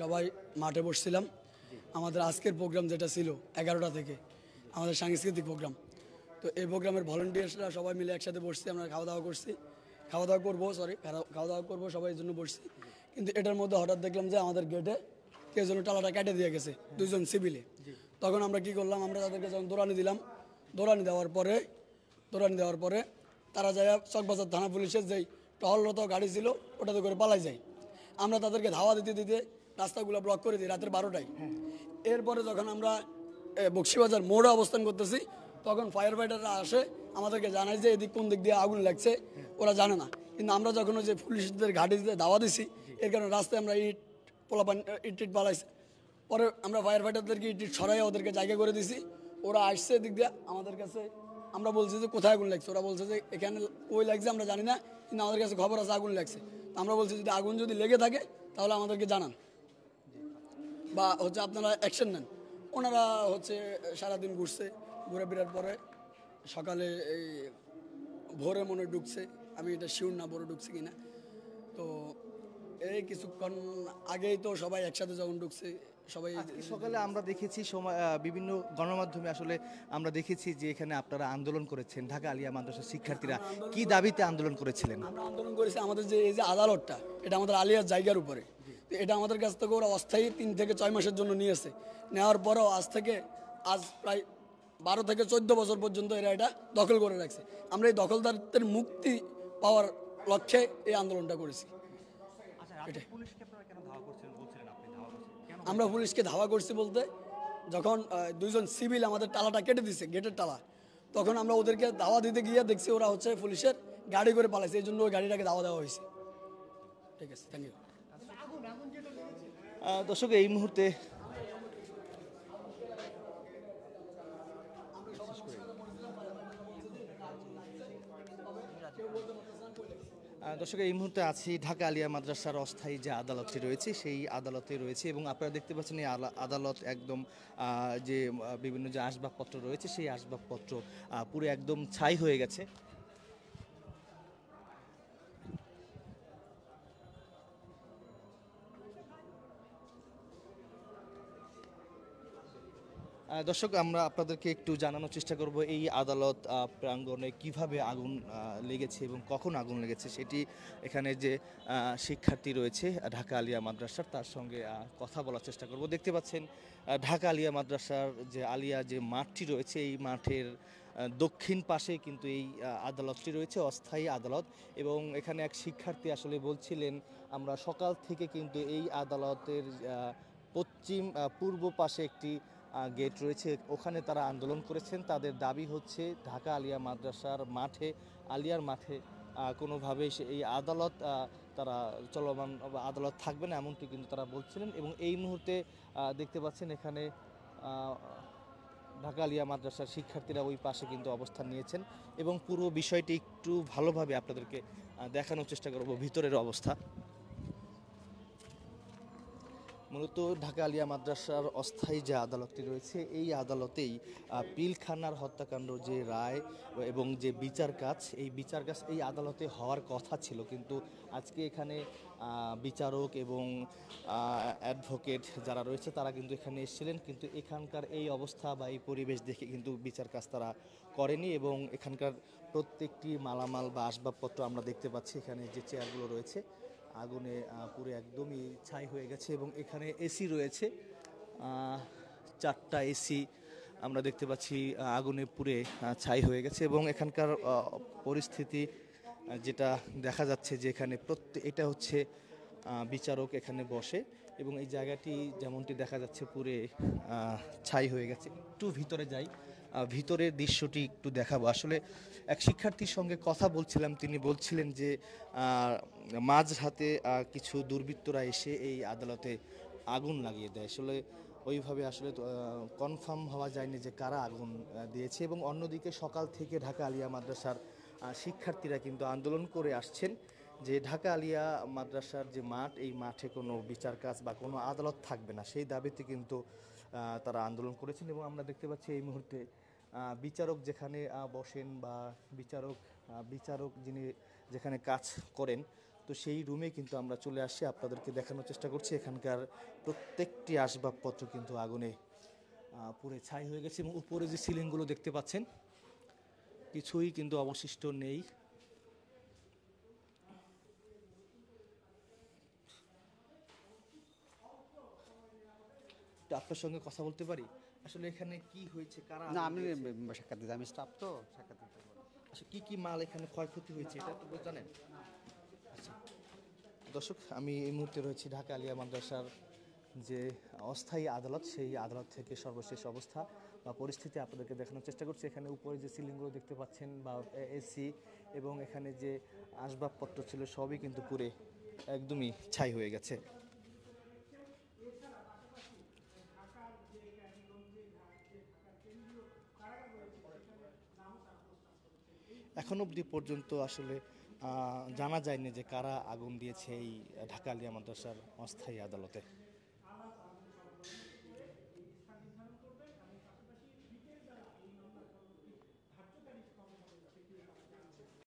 সবাই মাঠে বসছিলাম। আমাদের আজকের প্রোগ্রাম যেটা ছিল 11টা থেকে আমাদের সাংস্কৃতিক প্রোগ্রাম, তো এই প্রোগ্রামের ভলেন্টিয়ার্সরা সবাই মিলে একসাথে বসছি, আমরা খাওয়া দাওয়া করছি, খাওয়া দাওয়া করবো সবাই এই জন্য বসছি। কিন্তু এটার মধ্যে হঠাৎ দেখলাম যে আমাদের গেটে কেউ যেন টালাটা কেটে দিয়ে গেছে, দুইজন সিভিলে। তখন আমরা কি করলাম, আমরা তাদেরকে যখন দৌড়ানি দিলাম, দৌড়ানি দেওয়ার পরে তারা যায় চকবাজার থানা পুলিশের যেই টহলরত গাড়ি ছিল ওটাতে করে পালাই যায়। আমরা তাদেরকে ধাওয়া দিতে দিতে রাস্তাগুলো ব্লক করে দিই রাতের 12টায়। এরপরে যখন আমরা বক্সিবাজার মোড়ে অবস্থান করতেছি, তখন ফায়ার ফাইটাররা আসে, আমাদেরকে জানায় যে এদিক কোন দিক দিয়ে আগুন লাগছে, ওরা জানে না। কিন্তু আমরা যখন ওই যে পুলিশদের ঘাটি দিতে ধাওয়া দিছি, এর কারণে রাস্তায় আমরা ইট পালাইছি। পরে আমরা ফায়ার ফাইটারদেরকে ইট ছড়াই ওদেরকে জায়গা করে দিছি। ওরা আসছে দিক দিয়ে আমাদের কাছে, আমরা বলছি যে কোথায় আগুন লাগছে, ওরা বলছে যে এখানে ওই লাগছে আমরা জানি না, কিন্তু আমাদের কাছে খবর আছে আগুন লাগছে। তো আমরা বলছি যদি আগুন যদি লেগে থাকে তাহলে আমাদেরকে জানান বা আপনারা অ্যাকশন নেন। ওনারা সারাদিন ঘুরে বেরার পরে সকালে এই ভোরে মনে ঢুকছে, আমি এটা শিওর না ভোরে ঢুকছে কিনা। তো এই কিছুক্ষণ আগেই তো সবাই একসাথে যখন ঢুকছে সবাই সকালে আমরা দেখেছি বিভিন্ন গণমাধ্যমে আসলে আমরা দেখেছি যে এখানে আপনারা আন্দোলন করেছেন, ঢাকা আলিয়া মাদ্রাসার শিক্ষার্থীরা কি দাবিতে আন্দোলন করেছিলেন? আমরা আন্দোলন করেছি আমাদের যে এই যে আদালতটা, এটা আমাদের আলিয়ার জায়গার উপরে। তো এটা আমাদের কাছ থেকে ওরা অস্থায়ী 3 থেকে 6 মাসের জন্য নিয়েছে। নেওয়ার পরেও আজ প্রায় 12 থেকে 14 বছর পর্যন্ত এরা এটা দখল করে রাখছে। আমরা এই দখলদারদের মুক্তি পাওয়ার লক্ষ্যে এই আন্দোলনটা করেছি। আমরা পুলিশকে ধাওয়া করছি বলতে, যখন দুইজন সিভিল আমাদের টালাটা কেটে দিছে, গেটের টালা, তখন আমরা ওদেরকে ধাওয়া দিতে গিয়ে দেখছি ওরা পুলিশের গাড়ি করে পালাইছে, এই জন্য ওই গাড়িটাকে ধাওয়া দেওয়া হয়েছে। ঠিক আছে, থ্যাংক ইউ। দর্শক, এই মুহূর্তে আছি ঢাকা আলিয়া মাদ্রাসার অস্থায়ী যে আদালতটি রয়েছে সেই আদালতে রয়েছে, এবং আপনারা দেখতে পাচ্ছেন এই আদালত একদম যে বিভিন্ন যে আসবাবপত্র রয়েছে সেই আসবাবপত্র পুরো একদম ছাই হয়ে গেছে। দর্শক, আমরা আপনাদেরকে একটু জানানোর চেষ্টা করব এই আদালত প্রাঙ্গণে কিভাবে আগুন লেগেছে এবং কখন আগুন লেগেছে সেটি। এখানে যে শিক্ষার্থী রয়েছে ঢাকা আলিয়া মাদ্রাসার, তার সঙ্গে কথা বলার চেষ্টা করব। দেখতে পাচ্ছেন ঢাকা আলিয়া মাদ্রাসার যে আলিয়া যে মাঠটি রয়েছে, এই মাঠের দক্ষিণ পাশে কিন্তু এই আদালতটি রয়েছে, অস্থায়ী আদালত। এবং এখানে এক শিক্ষার্থী আসলে বলছিলেন আমরা সকাল থেকে কিন্তু এই আদালতের পূর্ব পাশে একটি গেট রয়েছে, ওখানে তারা আন্দোলন করেছেন। তাদের দাবি হচ্ছে ঢাকা আলিয়া মাদ্রাসার আলিয়ার মাঠে কোনোভাবেই এই আদালত তারা চলমান আদালত থাকবে না, এমনটি কিন্তু তারা বলছিলেন। এবং এই মুহূর্তে দেখতে পাচ্ছেন এখানে ঢাকা আলিয়া মাদ্রাসার শিক্ষার্থীরা ওই পাশে কিন্তু অবস্থান নিয়েছেন, এবং পুরো বিষয়টি একটু ভালোভাবে আপনাদেরকে দেখানোর চেষ্টা করব ভিতরের অবস্থা। মূলত ঢাকা আলিয়া মাদ্রাসার অস্থায়ী যে আদালতটি রয়েছে এই আদালতেই পিলখানার হত্যাকাণ্ড যে রায় এবং যে বিচার কাজ এই আদালতে হওয়ার কথা ছিল, কিন্তু আজকে এখানে বিচারক এবং অ্যাডভোকেট যারা রয়েছে তারা কিন্তু এখানে এসেছিলেন, কিন্তু এখানকার এই অবস্থা বা এই পরিবেশ দেখে কিন্তু বিচার কাজ তারা করেনি। এবং এখানকার প্রত্যেকটি মালামাল বা আসবাবপত্র আমরা দেখতে পাচ্ছি, এখানে যে চেয়ারগুলো রয়েছে আগুনে পুরো একদমই ছাই হয়ে গেছে। এবং এখানে এসি রয়েছে 4টা এসি আমরা দেখতে পাচ্ছি আগুনে পুড়ে ছাই হয়ে গেছে। এবং এখানকার পরিস্থিতি যেটা দেখা যাচ্ছে যে এখানে এটা হচ্ছে বিচারক এখানে বসে, এবং এই জায়গাটি যেমনটি দেখা যাচ্ছে পুরে ছাই হয়ে গেছে। একটু ভিতরে যাই, ভিতরের দৃশ্যটি একটু দেখাবো। আসলে এক শিক্ষার্থীর সঙ্গে কথা বলছিলাম, তিনি বলছিলেন যে মাঝরাতে কিছু দুর্বৃত্তরা এসে এই আদালতে আগুন লাগিয়ে দেয়। আসলে ওইভাবে আসলে কনফার্ম হওয়া যায়নি যে কারা আগুন দিয়েছে। এবং অন্যদিকে সকাল থেকে ঢাকা আলিয়া মাদ্রাসার শিক্ষার্থীরা কিন্তু আন্দোলন করে আসছেন যে ঢাকা আলিয়া মাদ্রাসার যে মাঠ, এই মাঠে কোনো বিচার কাজ বা কোনো আদালত থাকবে না, সেই দাবিতে কিন্তু তারা আন্দোলন করেছেন। এবং আমরা দেখতে পাচ্ছি এই মুহূর্তে বিচারক যেখানে বসেন বা বিচারক যিনি যেখানে কাজ করেন, তো সেই রুমে কিন্তু আমরা চলে আসছি, আপনাদেরকে দেখানোর চেষ্টা করছি। এখানকার প্রত্যেকটি আসবাবপত্র কিন্তু আগুনে পুড়ে ছাই হয়ে গেছে এবং উপরে যে সিলিংগুলো দেখতে পাচ্ছেন কিছুই কিন্তু অবশিষ্ট নেই। তো আপনার সঙ্গে কথা বলতে পারি? আসলে এখানে কি হয়েছে, কারা না, আগুন আমি দিয়েছে? সাক্ষাৎ দিতে, আমি স্টাফ তো সাক্ষাৎ দিতে পারবো না। আচ্ছা, কি কি মাল এখানে ক্ষয়ক্ষতি হয়েছে এটা তো জানেন? আচ্ছা দর্শক, আমি এই মুহূর্তে রয়েছি ঢাকা আলিয়া মাদ্রাসার যে অস্থায়ী আদালত, সেই আদালত থেকে সর্বশেষ অবস্থা বা পরিস্থিতি আপনাদেরকে দেখানোর চেষ্টা করছি। এখানে উপরে যে সিলিংগুলো দেখতে পাচ্ছেন বা এসি এবং এখানে যে আসবাবপত্র ছিল সবই কিন্তু পুড়ে একদমই ছাই হয়ে গেছে। এখন অবধি পর্যন্ত আসলে জানা যায়নি যে কারা আগুন দিয়েছে এই ঢাকা আলিয়া মাদ্রাসার অস্থায়ী আদালতে।